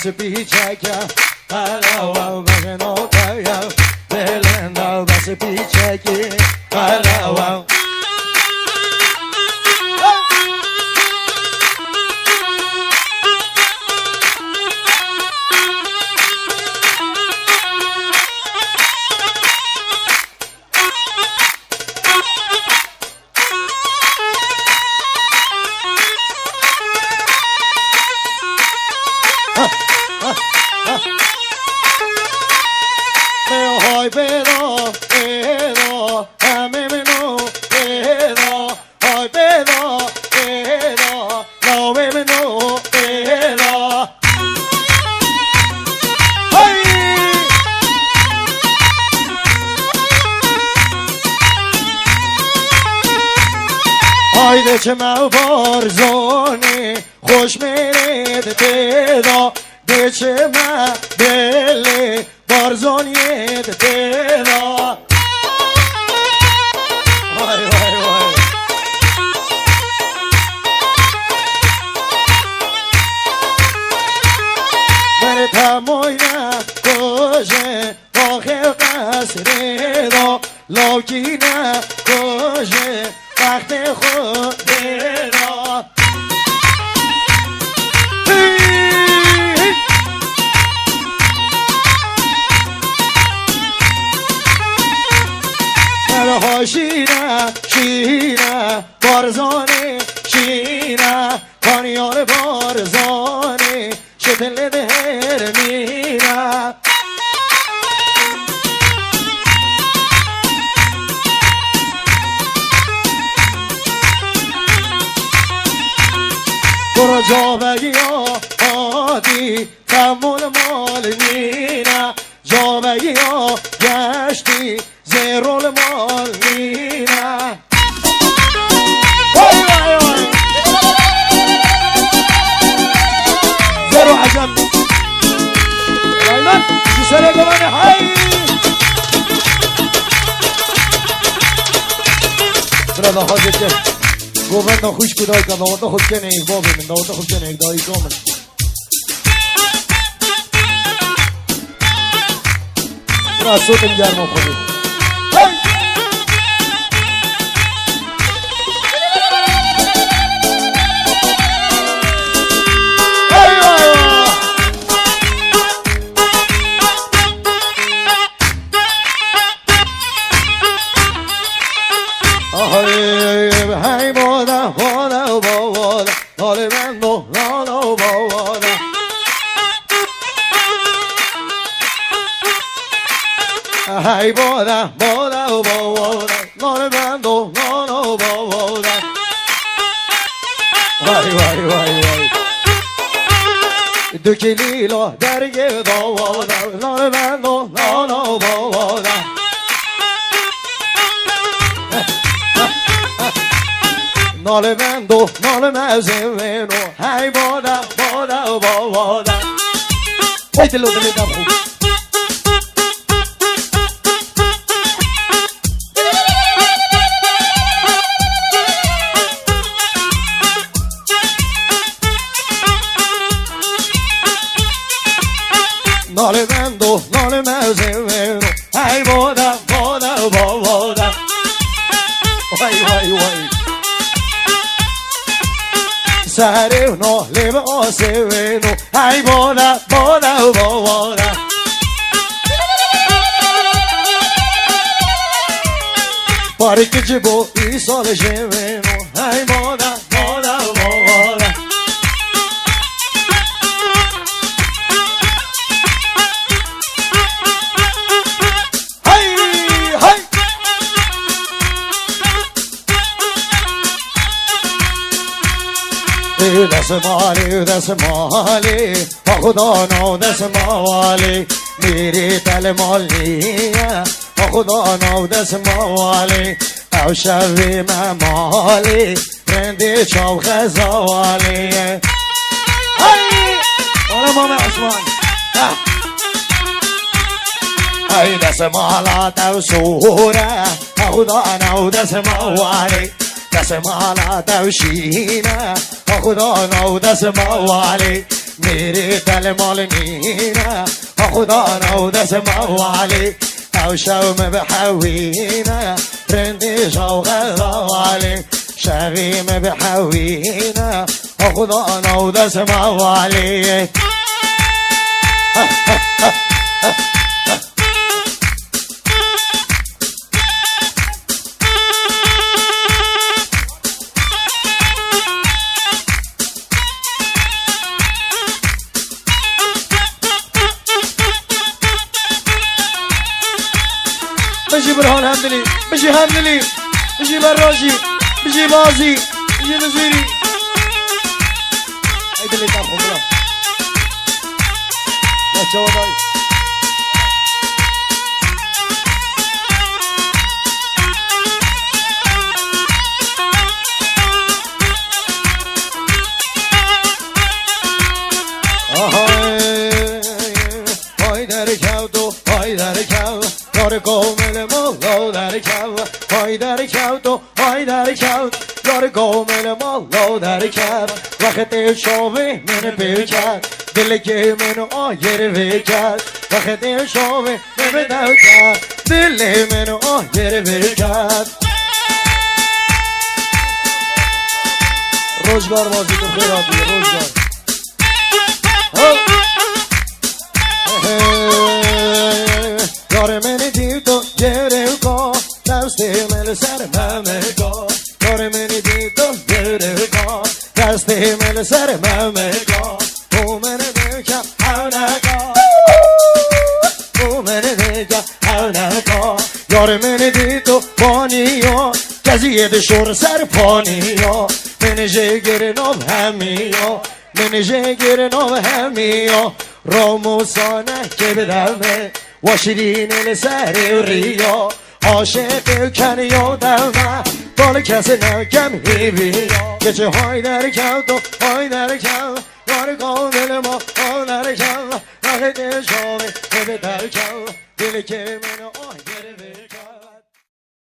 بس بیچکم قلوام بغنا بگم دلنده بس بیچکی قلوام های بدا بدا همه منو بدا های بدا بدا نامه منو بدا هایده چه مو بارزانی خوش میرید بدا ده چه مو بله بارزانیت بدا وای وای وای من تموینا کجه باخر قصره دا لاکینا کجه وقت خود دا شیره شیره بارزانه شیره کانیار بارزانه شتل دهر میره برو جا بگی آدی تمول مال میره جا بگی گشتی زیرول مال میره وای وای وای زیرو عجم رایمان شی سره گوانه های برادا حاجت که گوانه خوش کدای که داوانده خود کنه ایک بابی من داوانده خود کنه ایک دایی کامل برا صوتم گرم خودی hey boda boda boda dale vendo no boda hey boda boda boda dale vendo no boda vay vay vay vay dökülilo derge boda dale vendo no boda ناله مندو ناله مزمنو هی بادا بادا بادا ای دلو دلی دم خوب ناله مندو ناله مزمنو هی بادا بادا بادا وای وای وای سهره و ناله و آسمنو ای بادا بادا بادا باریک جبو ای سال شمنو ای بادا بادا بادا دست مالی دست مالی با خدا نو دست مالی میری تل مالیه با خدا نو دست مالی او شوی مالی رندی چاو خزالی اولا مام عثمان ای دست مالات او سوره با خدا نو دست مالی دست مالات او شینه خدا نو دست موالی میری دل مال نینه خدا نو دست موالی او شوم بحوینه رندی شوق غوالی شغیم بحوینه خدا نو دست موالی بشي برهان همدلي بشي همدلي بشي براشي بشي بازي بشي نزيري هيدا اللي تاخذ بلا لا تشوضاي هاي در کودو هاي در کودو یار کامل مولا در کود های در کود و های در کود یار کامل مولا در کود وقت شاوه من پیکد دل که من آیر وکد وقت شاوه من بدکد دل من آیر وکد روزگار بازی تو خیراتی روزگار یار من دید و گره کن دست مل سر ممگا یار من دید و گره کن دست مل سر ممگا تو من بکن حونکا تو من بکن حونکا یار من دید و بانیا کزی دشور سر پانیا من جگر نام همیا من جگر نام همیا راموسانه که بدمه و شیرین لسر ریا عاشق کن یادم بال کسی نکم هیبیا که چه های در کود و های در کود یار کامل ما های در کود وقت شاوه به در کود دل که من